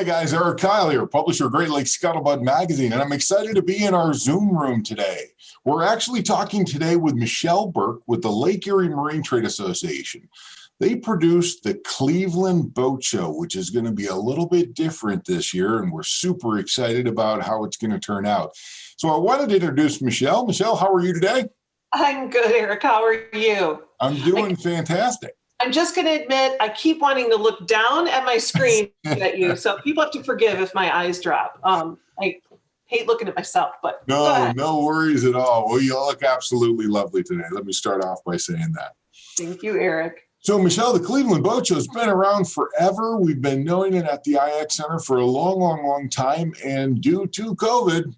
Hey guys, Eric Kyle here, publisher of Great Lakes Scuttlebutt magazine, and I'm excited to be in our Zoom room today. We're actually talking today with Michelle Burke with the Lake Erie Marine Trade Association. They produced the Cleveland Boat Show, which is going to be a little bit different this year, and we're super excited about how it's going to turn out. So I wanted to introduce Michelle. Michelle, how are you today? I'm good, Eric. How are you? I'm doing fantastic. I'm just going to admit, I keep wanting to look down at my screen at you, so people have to forgive if my eyes drop. I hate looking at myself, but no worries at all. Well, you look absolutely lovely today. Let me start off by saying that. Thank you, Eric. So, Michelle, the Cleveland Boat Show has been around forever. We've been knowing it at the IX Center for a long time, and due to COVID,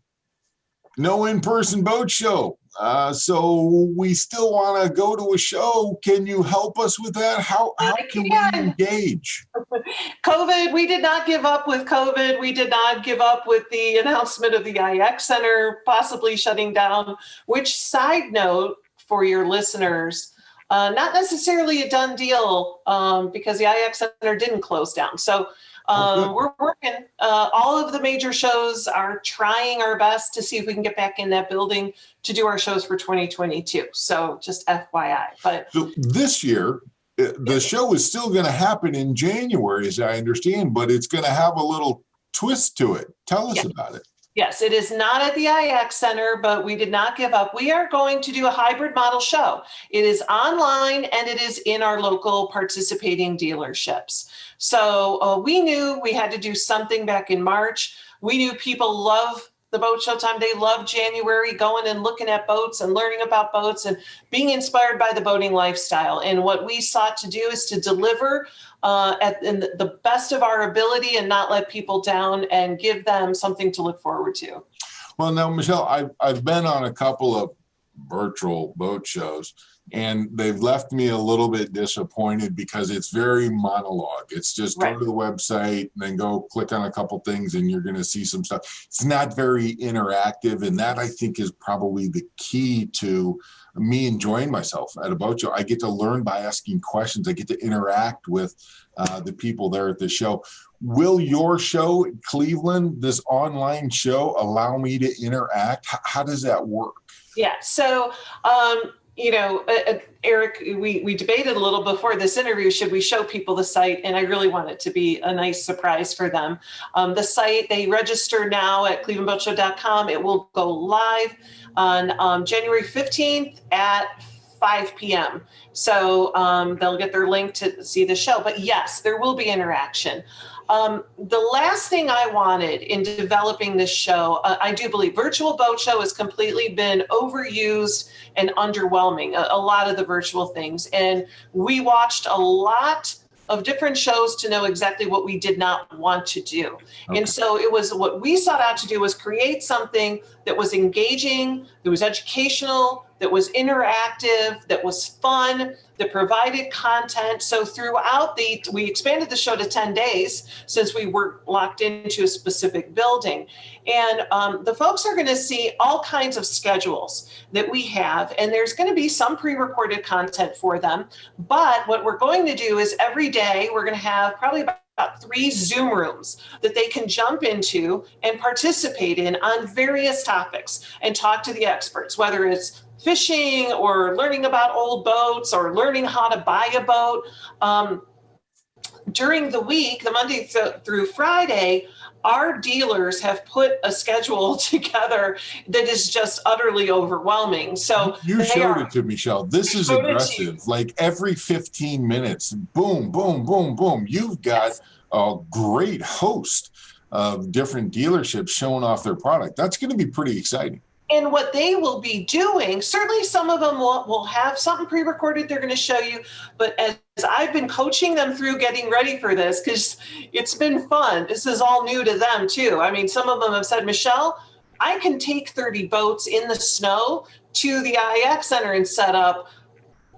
no in-person boat show. So we still want to go to a show. Can you help us with that? How can we engage? COVID, we did not give up with COVID. We did not give up with the announcement of the IX Center possibly shutting down, which, side note for your listeners, not necessarily a done deal because the IX Center didn't close down. So we're working. All of the major shows are trying our best to see if we can get back in that building to do our shows for 2022. So just FYI. But so this year, the show is still going to happen in January, as I understand, but it's going to have a little twist to it. Tell us about it. Yes, it is not at the IX Center, but we did not give up. We are going to do a hybrid model show. It is online and it is in our local participating dealerships. So we knew we had to do something back in March. We knew people love the boat show time. They love January, going and looking at boats and learning about boats and being inspired by the boating lifestyle. And what we sought to do is to deliver in the best of our ability and not let people down and give them something to look forward to. Well, now, Michelle, I've been on a couple of virtual boat shows, and they've left me a little bit disappointed because it's very monologue. It's just go to the website and then go click on a couple things and you're going to see some stuff. It's not very interactive, and that, I think, is probably the key to me enjoying myself at a boat show. I get to learn by asking questions. I get to interact with the people there at the show. Will your show, Cleveland, this online show, allow me to interact? How does that work? Yeah, so Eric, we debated a little before this interview, should we show people the site? And I really want it to be a nice surprise for them. The site, they register now at clevelandboatshow.com. It will go live on January 15th at 5 p.m. So they'll get their link to see the show. But yes, there will be interaction. The last thing I wanted in developing this show, I do believe virtual boat show has completely been overused and underwhelming, a lot of the virtual things. And we watched a lot of different shows to know exactly what we did not want to do. Okay. And so it was what we sought out to do was create something that was engaging, that was educational, that was interactive, that was fun, that provided content. So throughout we expanded the show to 10 days since we were locked into a specific building. And the folks are going to see all kinds of schedules that we have, and there's going to be some pre-recorded content for them. But what we're going to do is every day we're going to have probably about 3 Zoom rooms that they can jump into and participate in on various topics and talk to the experts, whether it's fishing or learning about old boats or learning how to buy a boat. During the week, the Monday through Friday, our dealers have put a schedule together that is just utterly overwhelming. So you showed it to me, Michelle. This is aggressive. Like every 15 minutes, boom, boom, boom, boom. You've got a great host of different dealerships showing off their product. That's going to be pretty exciting. And what they will be doing, certainly some of them will have something pre-recorded they're going to show you, but as I've been coaching them through getting ready for this, because it's been fun. This is all new to them too. I mean, some of them have said, Michelle, I can take 30 boats in the snow to the IX Center and set up.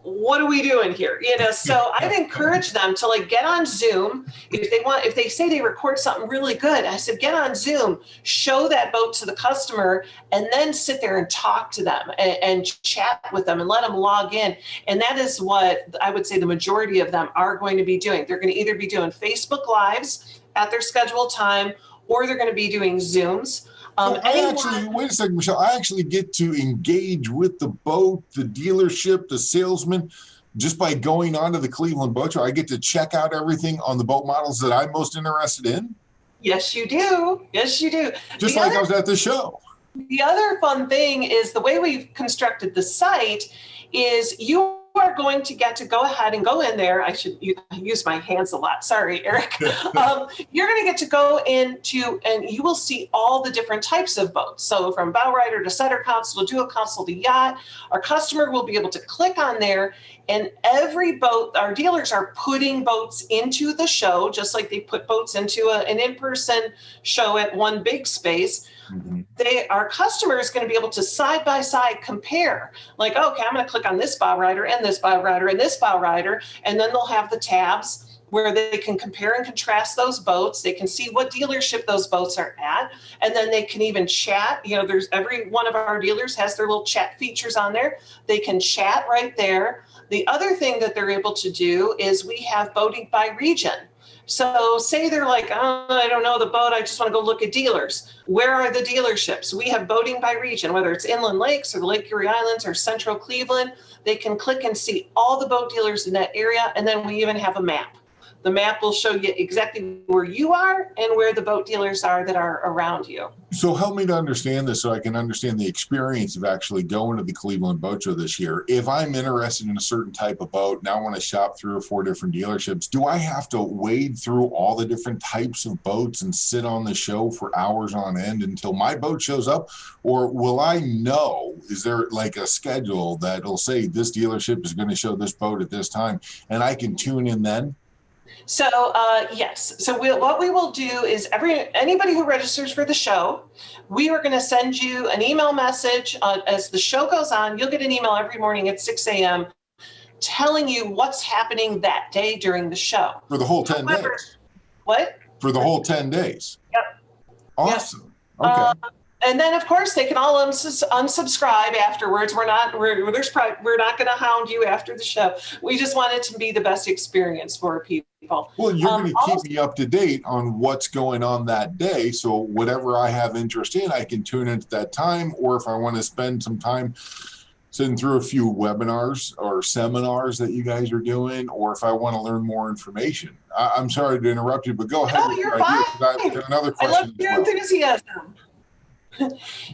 What are we doing here? So I've encouraged them to get on Zoom. If they say they record something really good, I said, get on Zoom, show that boat to the customer, and then sit there and talk to them and chat with them and let them log in. And that is what I would say the majority of them are going to be doing. They're going to either be doing Facebook Lives at their scheduled time, or they're going to be doing Zooms. Wait a second, Michelle. I actually get to engage with the boat, the dealership, the salesman, just by going onto the Cleveland Boat Show. I get to check out everything on the boat models that I'm most interested in. Yes, you do. Yes, you do. Just like I was at the show. The other fun thing is the way we've constructed the site is you are going to get to go ahead and go in there. I should use my hands a lot. Sorry, Eric. You're going to get to go into, and you will see all the different types of boats. So from bow rider to center console to dual console to yacht, our customer will be able to click on there, and every boat, our dealers are putting boats into the show, just like they put boats into an in-person show at one big space. Mm-hmm. Our customer is going to be able to side by side compare, like, okay, I'm going to click on this bow rider and this bow rider and this bow rider, and then they'll have the tabs where they can compare and contrast those boats. They can see what dealership those boats are at, and then they can even chat. There's every one of our dealers has their little chat features on there. They can chat right there. The other thing that they're able to do is we have boating by region. So say they're like, oh, I don't know the boat, I just want to go look at dealers. Where are the dealerships? We have boating by region, whether it's inland lakes or the Lake Erie Islands or central Cleveland. They can click and see all the boat dealers in that area. And then we even have a map. The map will show you exactly where you are and where the boat dealers are that are around you. So help me to understand this so I can understand the experience of actually going to the Cleveland Boat Show this year. If I'm interested in a certain type of boat, now I want to shop 3 or 4 different dealerships, do I have to wade through all the different types of boats and sit on the show for hours on end until my boat shows up? Or will I know, is there like a schedule that'll say this dealership is going to show this boat at this time and I can tune in then? So yes. So what we will do is anybody who registers for the show, we are going to send you an email message as the show goes on. You'll get an email every morning at 6 a.m. telling you what's happening that day during the show. For the whole 10 days. What? For the whole 10 days. Yep. Awesome. Yep. Okay. And then, of course, they can all unsubscribe afterwards. We're not going to hound you after the show. We just want it to be the best experience for people. Well, you're going to keep me up to date on what's going on that day. So whatever I have interest in, I can tune into that time. Or if I want to spend some time sitting through a few webinars or seminars that you guys are doing, or if I want to learn more information. I'm sorry to interrupt you, but go ahead. No, you're fine. I've got another question. I love your enthusiasm.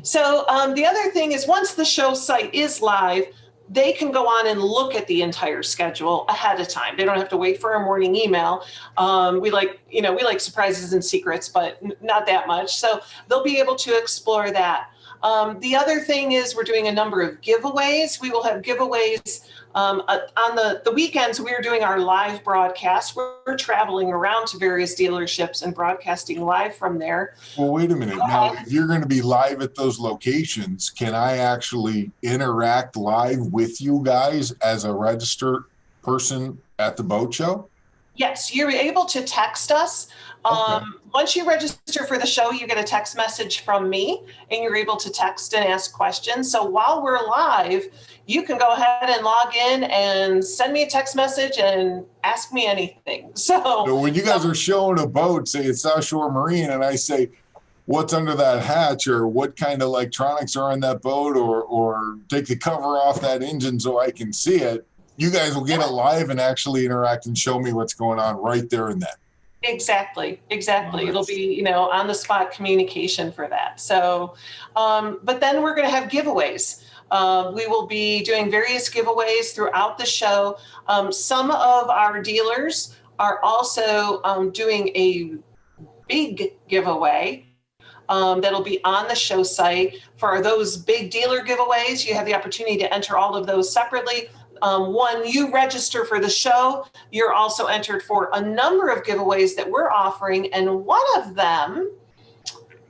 So the other thing is once the show site is live, they can go on and look at the entire schedule ahead of time. They don't have to wait for a morning email. We like surprises and secrets, but not that much. So they'll be able to explore that. The other thing is we're doing a number of giveaways. We will have giveaways on the weekends. We're doing our live broadcast. We're traveling around to various dealerships and broadcasting live from there. Well, wait a minute. Now, if you're going to be live at those locations, can I actually interact live with you guys as a registered person at the boat show? Yes, you're able to text us. Okay. Once you register for the show, you get a text message from me, and you're able to text and ask questions. So while we're live, you can go ahead and log in and send me a text message and ask me anything. So when you guys are showing a boat, say it's South Shore Marine, and I say, what's under that hatch, or what kind of electronics are on that boat, or take the cover off that engine so I can see it, you guys will get it live and actually interact and show me what's going on right there and then. Exactly. Nice. It'll be, on the spot communication for that. So, but then we're going to have giveaways. We will be doing various giveaways throughout the show. Some of our dealers are also doing a big giveaway that'll be on the show site. For those big dealer giveaways, you have the opportunity to enter all of those separately. When you register for the show, you're also entered for a number of giveaways that we're offering, and one of them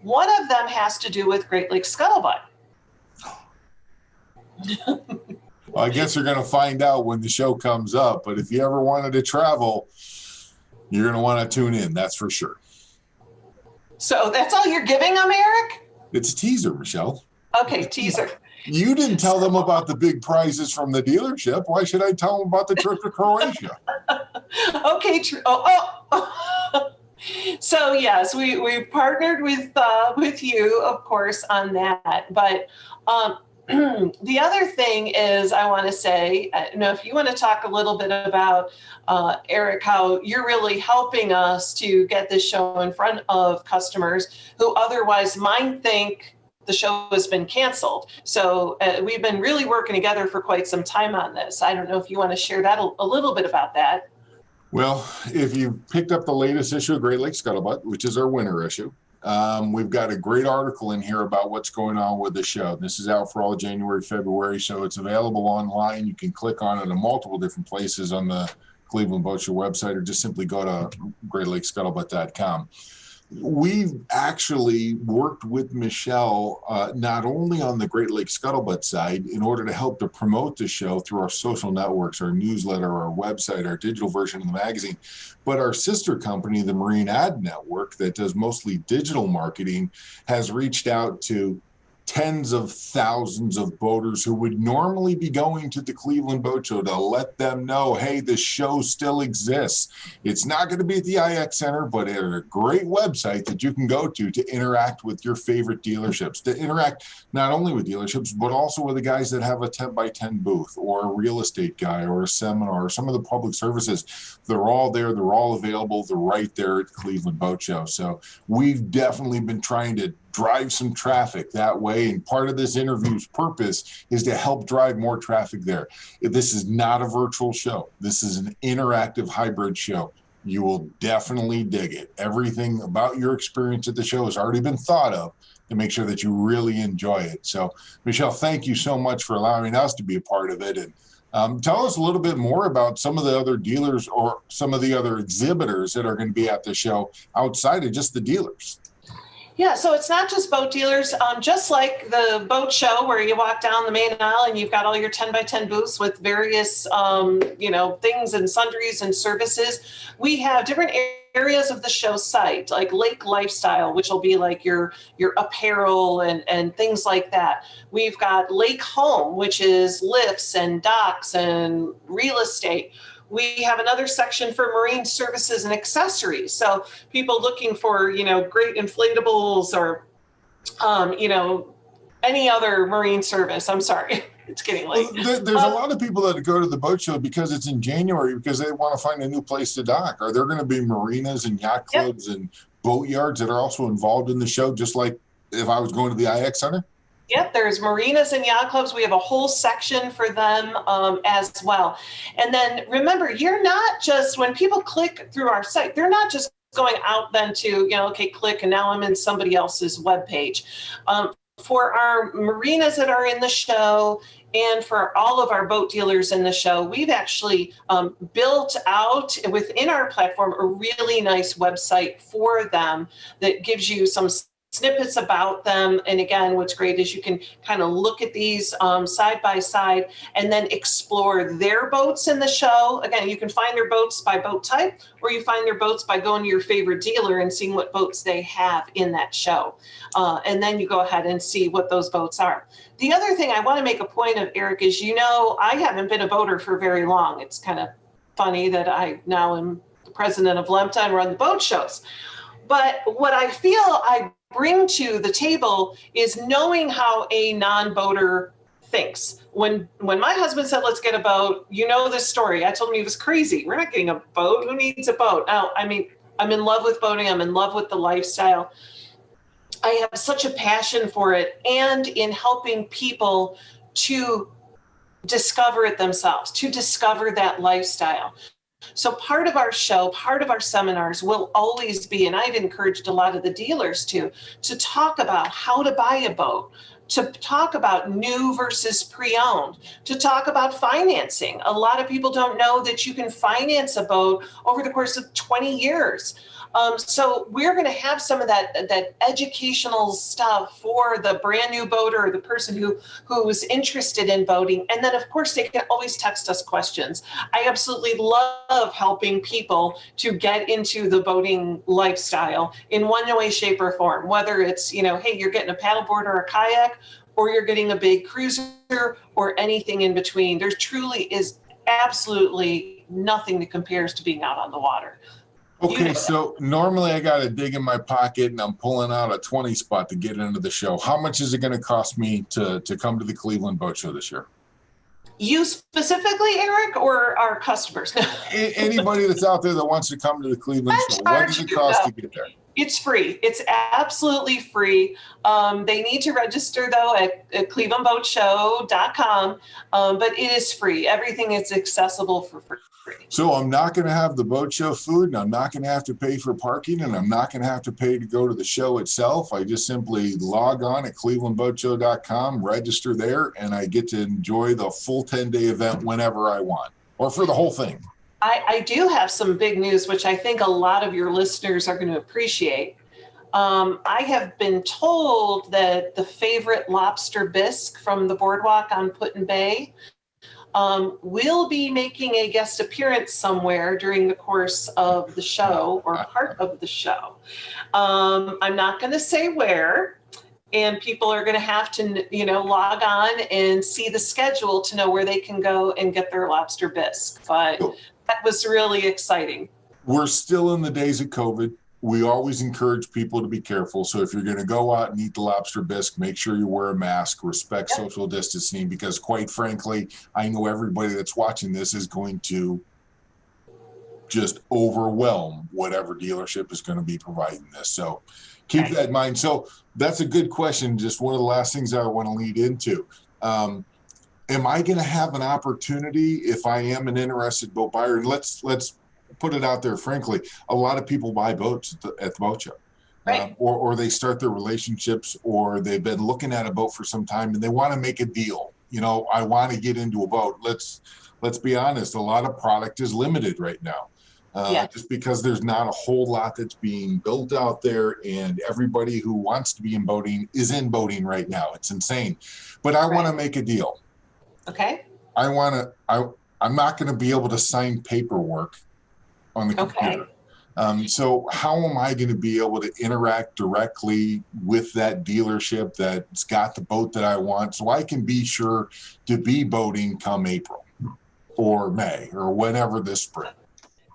has to do with Great Lakes Scuttlebutt. Well, I guess you're going to find out when the show comes up, but if you ever wanted to travel, you're going to want to tune in, that's for sure. So that's all you're giving them, Eric? It's a teaser, Michelle. Okay, teaser. You didn't tell them about the big prizes from the dealership. Why should I tell them about the trip to Croatia? Okay, So yes, we partnered with you, of course, on that. But the other thing is, I want to say, if you want to talk a little bit about Eric, how you're really helping us to get this show in front of customers who otherwise might think the show has been canceled. So we've been really working together for quite some time on this. I don't know if you want to share that a little bit about that. Well, if you picked up the latest issue of Great Lakes Scuttlebutt, which is our winter issue, we've got a great article in here about what's going on with the show. This is out for all January, February, so it's available online. You can click on it in multiple different places on the Cleveland Boat Show website, or just simply go to greatlakescuttlebutt.com. We've actually worked with Michelle not only on the Great Lakes Scuttlebutt side in order to help to promote the show through our social networks, our newsletter, our website, our digital version of the magazine, but our sister company, the Marine Ad Network, that does mostly digital marketing, has reached out to tens of thousands of boaters who would normally be going to the Cleveland Boat Show to let them know, hey, this show still exists. It's not going to be at the IX Center, but at a great website that you can go to interact with your favorite dealerships, to interact not only with dealerships, but also with the guys that have a 10x10 booth, or a real estate guy, or a seminar, or some of the public services. They're all there. They're all available. They're right there at Cleveland Boat Show. So we've definitely been trying to drive some traffic that way. And part of this interview's purpose is to help drive more traffic there. This is not a virtual show. This is an interactive hybrid show. You will definitely dig it. Everything about your experience at the show has already been thought of to make sure that you really enjoy it. So, Michelle, thank you so much for allowing us to be a part of it. And tell us a little bit more about some of the other dealers or some of the other exhibitors that are going to be at the show outside of just the dealers. Yeah, so it's not just boat dealers. Just like the boat show where you walk down the main aisle and you've got all your 10x10 booths with various, things and sundries and services, we have different areas of the show site, like Lake Lifestyle, which will be like your apparel and things like that. We've got Lake Home, which is lifts and docks and real estate. We have another section for marine services and accessories. So people looking for, great inflatables or, any other marine service. I'm sorry, it's getting late. Well, there's a lot of people that go to the boat show because it's in January because they want to find a new place to dock. Are there going to be marinas and yacht clubs and boat yards that are also involved in the show, just like if I was going to the IX Center? Yep, there's marinas and yacht clubs. We have a whole section for them as well. And then remember, you're not just, when people click through our site, they're not just going out then to, click, and now I'm in somebody else's webpage. For our marinas that are in the show and for all of our boat dealers in the show, we've actually built out within our platform a really nice website for them that gives you some snippets about them. And again, what's great is you can kind of look at these side by side and then explore their boats in the show. Again, you can find their boats by boat type, or you find their boats by going to your favorite dealer and seeing what boats they have in that show. And then you go ahead and see what those boats are. The other thing I want to make a point of, Eric, is, I haven't been a boater for very long. It's kind of funny that I now am the president of LEMTA and run the boat shows. But what I feel I bring to the table is knowing how a non-boater thinks. When my husband said, let's get a boat, this story. I told him he was crazy. We're not getting a boat. Who needs a boat? Now, I'm in love with boating. I'm in love with the lifestyle. I have such a passion for it, and in helping people to discover it themselves, to discover that lifestyle. So part of our show, part of our seminars will always be, and I've encouraged a lot of the dealers to talk about how to buy a boat, to talk about new versus pre-owned, to talk about financing. A lot of people don't know that you can finance a boat over the course of 20 years. So we're going to have some of that educational stuff for the brand new boater or the person who's interested in boating. And then, of course, they can always text us questions. I absolutely love helping people to get into the boating lifestyle in one way, shape, or form, whether it's, hey, you're getting a paddleboard or a kayak, or you're getting a big cruiser, or anything in between. There truly is absolutely nothing that compares to being out on the water. Okay, so normally I got to dig in my pocket and I'm pulling out a 20 spot to get into the show. How much is it going to cost me to come to the Cleveland Boat Show this year? You specifically, Eric, or our customers? Anybody that's out there that wants to come to the Cleveland Show, what does it cost to get there? It's free. It's absolutely free. They need to register though at clevelandboatshow.com, but it is free. Everything is accessible for free. So I'm not going to have the boat show food, and I'm not going to have to pay for parking, and I'm not going to have to pay to go to the show itself. I just simply log on at clevelandboatshow.com, register there, and I get to enjoy the full 10-day event whenever I want, or for the whole thing. I do have some big news, which I think a lot of your listeners are going to appreciate. I have been told that the favorite lobster bisque from the boardwalk on Put-in Bay will be making a guest appearance somewhere during the course of the show or part of the show. I'm not going to say where, and people are going to have to, log on and see the schedule to know where they can go and get their lobster bisque. But that was really exciting. We're still in the days of COVID. We always encourage people to be careful. So if you're going to go out and eat the lobster bisque, make sure you wear a mask, respect social distancing, because quite frankly, I know everybody that's watching this is going to just overwhelm whatever dealership is going to be providing this. So keep that in mind. So that's a good question. Just one of the last things I want to lead into. Am I going to have an opportunity if I am an interested boat buyer? And let's put it out there, frankly, a lot of people buy boats at the boat show. Right. Or they start their relationships, or they've been looking at a boat for some time and they want to make a deal. I want to get into a boat. Let's be honest, a lot of product is limited right now. Just because there's not a whole lot that's being built out there, and everybody who wants to be in boating is in boating right now. It's insane. But I want to make a deal. Okay. I'm not going to be able to sign paperwork on the computer. So how am I going to be able to interact directly with that dealership that's got the boat that I want, so I can be sure to be boating come April or May or whenever this spring?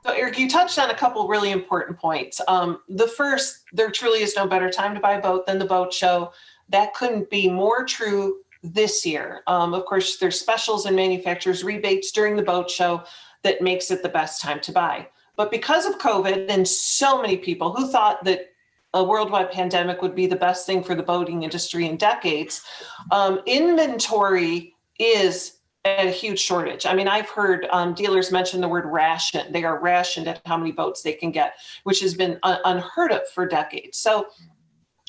So Eric, you touched on a couple really important points. The first, there truly is no better time to buy a boat than the boat show. That couldn't be more true this year. Of course, there's specials and manufacturers rebates during the boat show that makes it the best time to buy. But because of COVID and so many people who thought that a worldwide pandemic would be the best thing for the boating industry in decades, inventory is at a huge shortage. I mean, I've heard dealers mention the word ration. They are rationed at how many boats they can get, which has been unheard of for decades. So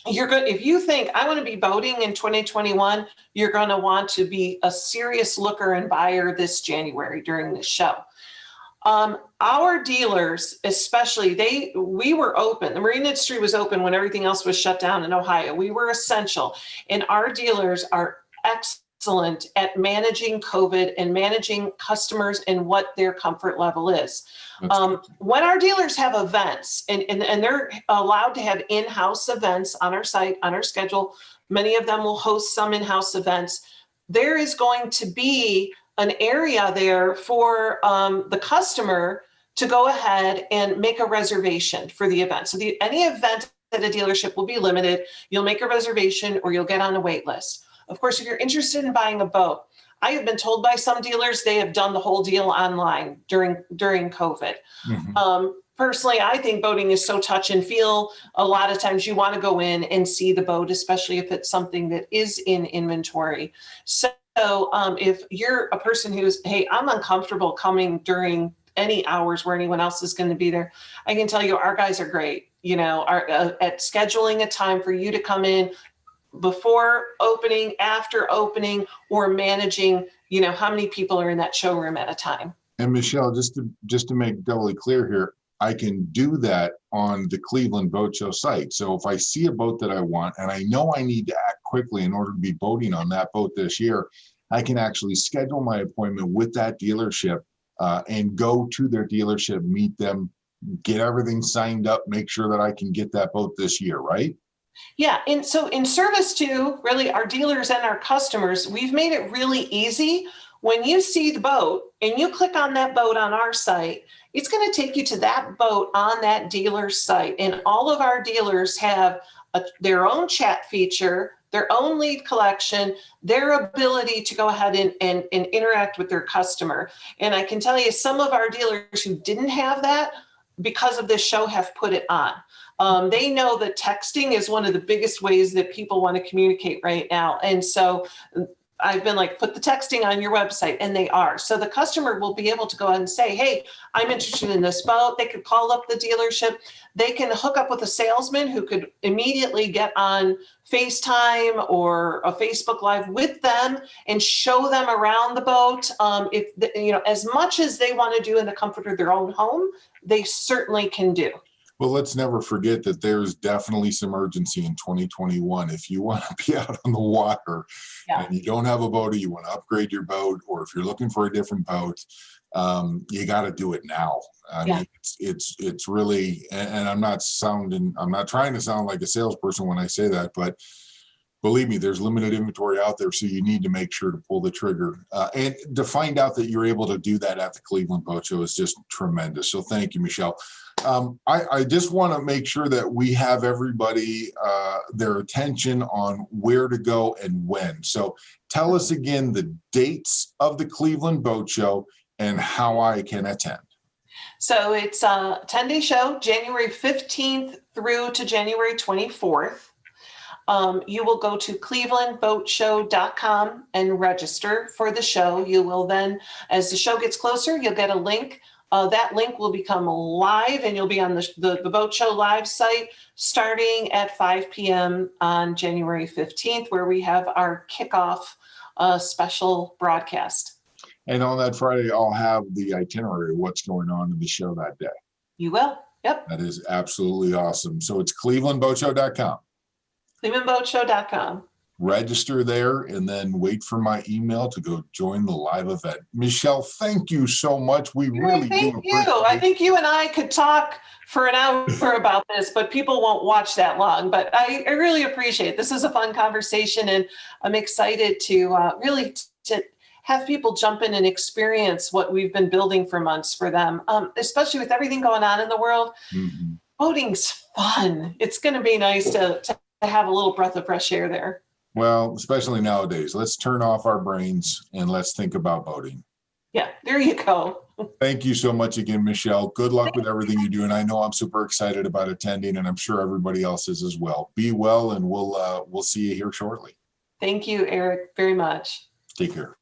you're good. If you think I want to be boating in 2021, you're going to want to be a serious looker and buyer this January during the show. Our dealers, especially, we were open. The marine industry was open when everything else was shut down in Ohio. We were essential, and our dealers are excellent at managing COVID and managing customers and what their comfort level is. When our dealers have events, and they're allowed to have in-house events on our site, on our schedule, many of them will host some in-house events. There is going to be an area there for the customer to go ahead and make a reservation for the event. So any event at a dealership will be limited. You'll make a reservation or you'll get on a wait list. Of course, if you're interested in buying a boat, I have been told by some dealers they have done the whole deal online during COVID. Mm-hmm. Personally, I think boating is so touch and feel. A lot of times you want to go in and see the boat, especially if it's something that is in inventory. So if you're a person who's, hey, I'm uncomfortable coming during any hours where anyone else is going to be there, I can tell you our guys are great, at scheduling a time for you to come in before opening, after opening, or managing, how many people are in that showroom at a time. And Michelle, just to make doubly clear here, I can do that on the Cleveland Boat Show site. So if I see a boat that I want and I know I need to act quickly in order to be boating on that boat this year, I can actually schedule my appointment with that dealership and go to their dealership, meet them, get everything signed up, make sure that I can get that boat this year, right? Yeah, and so in service to really our dealers and our customers, we've made it really easy When you see the boat and you click on that boat on our site, it's going to take you to that boat on that dealer's site. And all of our dealers have their own chat feature, their own lead collection, their ability to go ahead and interact with their customer. And I can tell you, some of our dealers who didn't have that, because of this show, have put it on. They know that texting is one of the biggest ways that people want to communicate right now. And so I've been like, put the texting on your website, and they are. So the customer will be able to go ahead and say, hey, I'm interested in this boat. They could call up the dealership. They can hook up with a salesman who could immediately get on FaceTime or a Facebook Live with them and show them around the boat. As much as they want to do in the comfort of their own home, they certainly can do. Well, let's never forget that there's definitely some urgency in 2021. If you want to be out on the water and you don't have a boat, or you want to upgrade your boat, or if you're looking for a different boat, you got to do it now. I mean, it's really, and I'm not trying to sound like a salesperson when I say that, but believe me, there's limited inventory out there, so you need to make sure to pull the trigger. And to find out that you're able to do that at the Cleveland Boat Show is just tremendous. So thank you, Michelle. I just want to make sure that we have everybody, their attention on where to go and when. So tell us again the dates of the Cleveland Boat Show and how I can attend. So it's a 10-day show, January 15th through to January 24th. You will go to clevelandboatshow.com and register for the show. You will then, as the show gets closer, you'll get a link. That link will become live, and you'll be on the Boat Show live site starting at 5 p.m. on January 15th, where we have our kickoff special broadcast. And on that Friday, I'll have the itinerary of what's going on in the show that day. You will. Yep. That is absolutely awesome. So it's clevelandboatshow.com. clevelandboatshow.com. Register there and then wait for my email to go join the live event. Michelle, thank you so much. We really thank do you. I think you and I could talk for an hour about this, but people won't watch that long. But I really appreciate it. This is a fun conversation, and I'm excited to really to have people jump in and experience what we've been building for months for them, especially with everything going on in the world. Mm-hmm. Boating's fun. It's going to be nice to have a little breath of fresh air there. Well, especially nowadays. Let's turn off our brains and let's think about boating. Yeah, there you go. Thank you so much again, Michelle. Good luck with everything you do. And I know I'm super excited about attending, and I'm sure everybody else is as well. Be well, and we'll see you here shortly. Thank you, Eric, very much. Take care.